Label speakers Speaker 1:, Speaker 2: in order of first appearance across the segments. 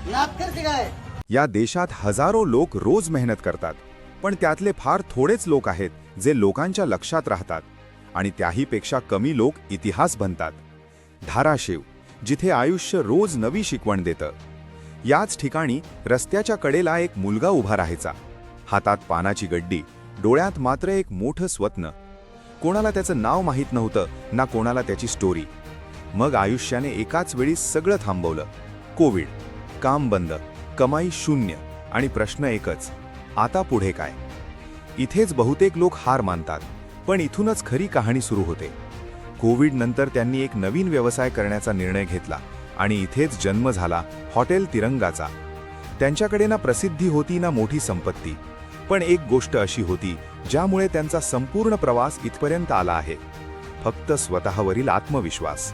Speaker 1: नाद करते काय?
Speaker 2: या देशात हजारो लोक रोज मेहनत करतात, पण त्यातले फार थोडेच लोक आहेत जे लोकांच्या लक्षात राहतात आणि त्याहीपेक्षा कमी लोक इतिहास बनतात. धाराशिव, जिथे आयुष्य रोज नवी शिकवण देतं. याच ठिकाणी रस्त्याच्या कडेला एक मुलगा उभा राहायचा, हातात पानाची गड्डी, डोळ्यात मात्र एक मोठं स्वप्न. कोणाला त्याचं नाव माहीत नव्हतं, ना कोणाला त्याची स्टोरी. मग आयुष्याने एकाच वेळी सगळं थांबवलं. कोविड, काम बंद, कमाई शून्य आणि प्रश्न एकच, आता पुढे काय? इथेच बहुतेक लोक हार मानतात, पण इथूनच खरी कहाणी सुरू होते. कोविड नंतर त्यांनी एक नवीन व्यवसाय करण्याचा निर्णय घेतला आणि इथेच जन्म झाला हॉटेल तिरंगाचा. त्यांच्याकडे ना प्रसिद्धी होती ना मोठी संपत्ती, पण एक गोष्ट अशी होती ज्यामुळे त्यांचा संपूर्ण प्रवास इथपर्यंत आला आहे. फक्त स्वतःवरील आत्मविश्वास.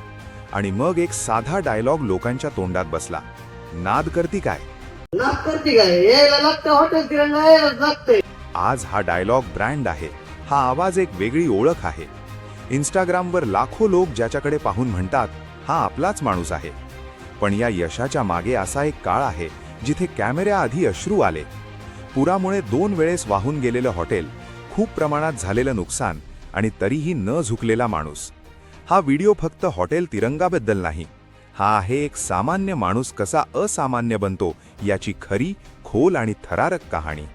Speaker 2: आणि मग एक साधा डायलॉग लोकांच्या तोंडात बसला, नाद करती काय?
Speaker 1: नाद करते काय? यायला लागतं हॉटेल तिरंगा, यायला लागतंय.
Speaker 2: आज हा डायलॉग ब्रँड आहे, हा आवाज एक वेगळी ओळख आहे. इंस्टाग्रामवर लाखो लोक ज्याच्याकडे पाहून म्हणतात, हा आपलाच माणूस आहे. पण या यशाच्या मागे असा एक काळ आहे जिथे कॅमेऱ्याआधी अश्रू आले. पुरामुळे 2 वेळेस वाहून गेलेलं हॉटेल, खूप प्रमाणात झालेलं नुकसान आणि तरीही न झुकलेला माणूस. हा व्हिडिओ फक्त हॉटेल तिरंगाबद्दल नाही, हा आहे एक सामान्य माणूस कसा असामान्य बनतो याची खरी, खोल आणि थरारक कहाणी.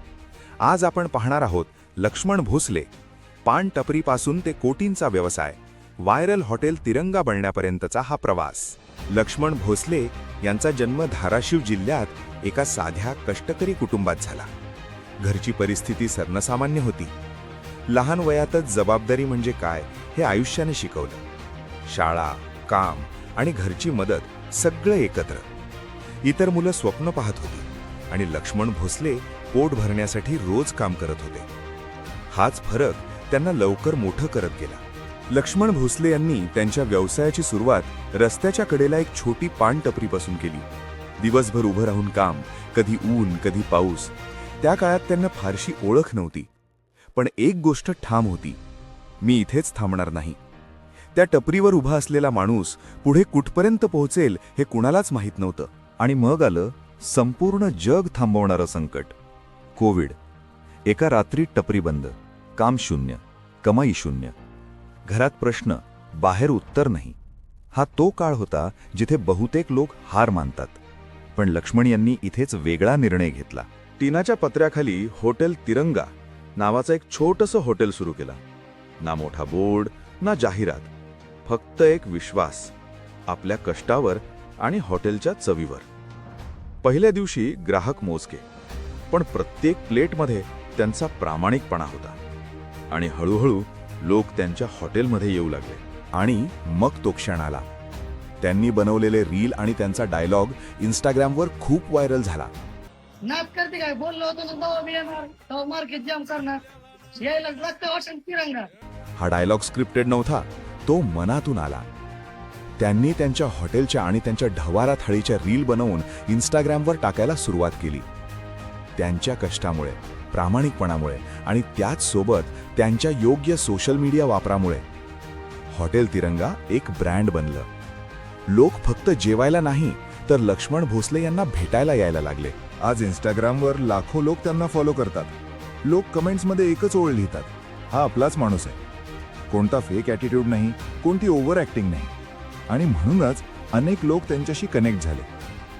Speaker 2: आज आपण पाहणार आहोत लक्ष्मण भोसले, पान टपरीपासून ते कोटींचा व्यवसाय, व्हायरल हॉटेल तिरंगा बनण्यापर्यंतचा हा प्रवास. लक्ष्मण भोसले यांचा जन्म धाराशिव जिल्ह्यात एका साध्या कष्टकरी कुटुंबात झाला. घरची परिस्थिती सर्वसामान्य होती. लहान वयातच जबाबदारी म्हणजे काय हे आयुष्याने शिकवलं. शाळा, काम आणि घरची मदत सगळं एकत्र. इतर मुलं स्वप्न पाहत होती आणि लक्ष्मण भोसले पोट भरण्यासाठी रोज काम करत होते. हाच फरक त्यांना लवकर मोठं करत गेला. लक्ष्मण भोसले यांनी त्यांच्या व्यवसायाची सुरुवात रस्त्याच्या कडेला एक छोटी पान टपरीपासून केली. दिवसभर उभं राहून काम, कधी ऊन कधी पाऊस. त्या काळात त्यांना फारशी ओळख नव्हती, पण एक गोष्ट ठाम होती, मी इथेच थांबणार नाही. त्या टपरीवर उभा असलेला माणूस पुढे कुठपर्यंत पोहोचेल हे कुणालाच माहीत नव्हतं. आणि मग आलं संपूर्ण जग थांबवणारं संकट, कोविड. एका रात्री टपरी बंद, काम शून्य, कमाई शून्य. घरात प्रश्न, बाहेर उत्तर नाही. हा तो काळ होता जिथे बहुतेक लोक हार मानतात. पण लक्ष्मण यांनी इथेच वेगळा निर्णय घेतला. टिनाच्या पत्र्याखाली हॉटेल तिरंगा नावाचं एक छोटंसं हॉटेल सुरू केला. ना मोठा बोर्ड ना जाहिरात, फक्त एक विश्वास आपल्या कष्टावर आणि हॉटेलच्या चवीवर. पहिल्या दिवशी ग्राहक मोजके, पण प्रत्येक प्लेटमध्ये त्यांचा प्रामाणिकपणा होता. आणि हळूहळू लोक त्यांच्या हॉटेलमध्ये येऊ लागले. आणि मग तो क्षण आला. त्यांनी बनवलेले रील आणि त्यांचा डायलॉग इंस्टाग्रामवर खूप व्हायरल झाला.
Speaker 1: नाद करते काय? बोललो होतो ना, दवा मी येणार, तेव्हा मार्केट जाम करणार. यायला लागतं हॉटेल तिरंगा.
Speaker 2: हा डायलॉग स्क्रिप्टेड नव्हता, तो मनातून आला. त्यांनी त्यांच्या हॉटेलच्या आणि त्यांच्या ढवारा थाळीच्या रील बनवून इंस्टाग्रामवर टाकायला सुरुवात केली. त्यांच्या कष्टामुळे, प्रामाणिकपणामुळे आणि त्याच सोबत त्यांच्या योग्य सोशल मीडिया वापरामुळे हॉटेल तिरंगा एक ब्रँड बनलं. लोक फक्त जेवायला नाही तर लक्ष्मण भोसले यांना भेटायला यायला लागले. आज इंस्टाग्रामवर लाखो लोक त्यांना फॉलो करतात. लोक कमेंट्समध्ये एकच ओळ लिहितात, हा आपलाच माणूस आहे. कोणता फेक ॲटिट्यूड नाही, कोणती ओव्हर ॲक्टिंग नाही. आणि म्हणूनच अनेक लोक त्यांच्याशी कनेक्ट झाले.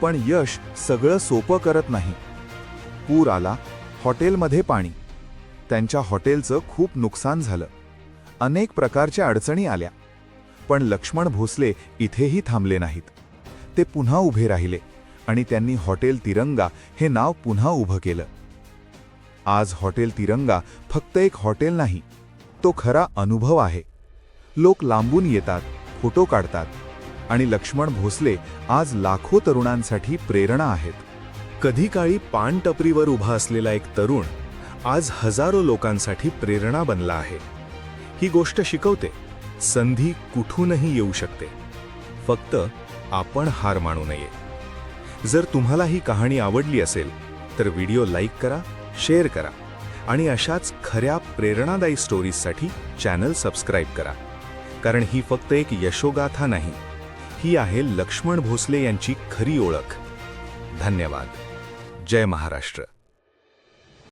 Speaker 2: पण यश सगळं सोपं करत नाही. पूर आला, हॉटेलमध्ये पाणी, त्यांच्या हॉटेलचं खूप नुकसान झालं, अनेक प्रकारच्या अडचणी आल्या. पण लक्ष्मण भोसले इथेही थांबले नाहीत. ते पुन्हा उभे राहिले आणि त्यांनी हॉटेल तिरंगा हे नाव पुन्हा उभं केलं. आज हॉटेल तिरंगा फक्त एक हॉटेल नाही, तो खरा अनुभव आहे. लोक लांबून येतात, फोटो काढतात आणि लक्ष्मण भोसले आज लाखो तरुणांसाठी प्रेरणा आहेत. कधी काळी पान टपरीवर उभा असलेला एक तरुण आज हजारो लोकांसाठी प्रेरणा बनला आहे. ही गोष्ट शिकवते, संधी कुठूनही येऊ शकते, फक्त आपण हार मानू नये. जर तुम्हाला ही कहाणी आवडली असेल तर व्हिडिओ लाईक करा, शेअर करा आणि अशाच खऱ्या प्रेरणादायी स्टोरीजसाठी चॅनल सबस्क्राईब करा. कारण ही फक्त एक यशोगाथा नाही, ही आहे लक्ष्मण भोसले यांची खरी ओळख. धन्यवाद. जय महाराष्ट्र.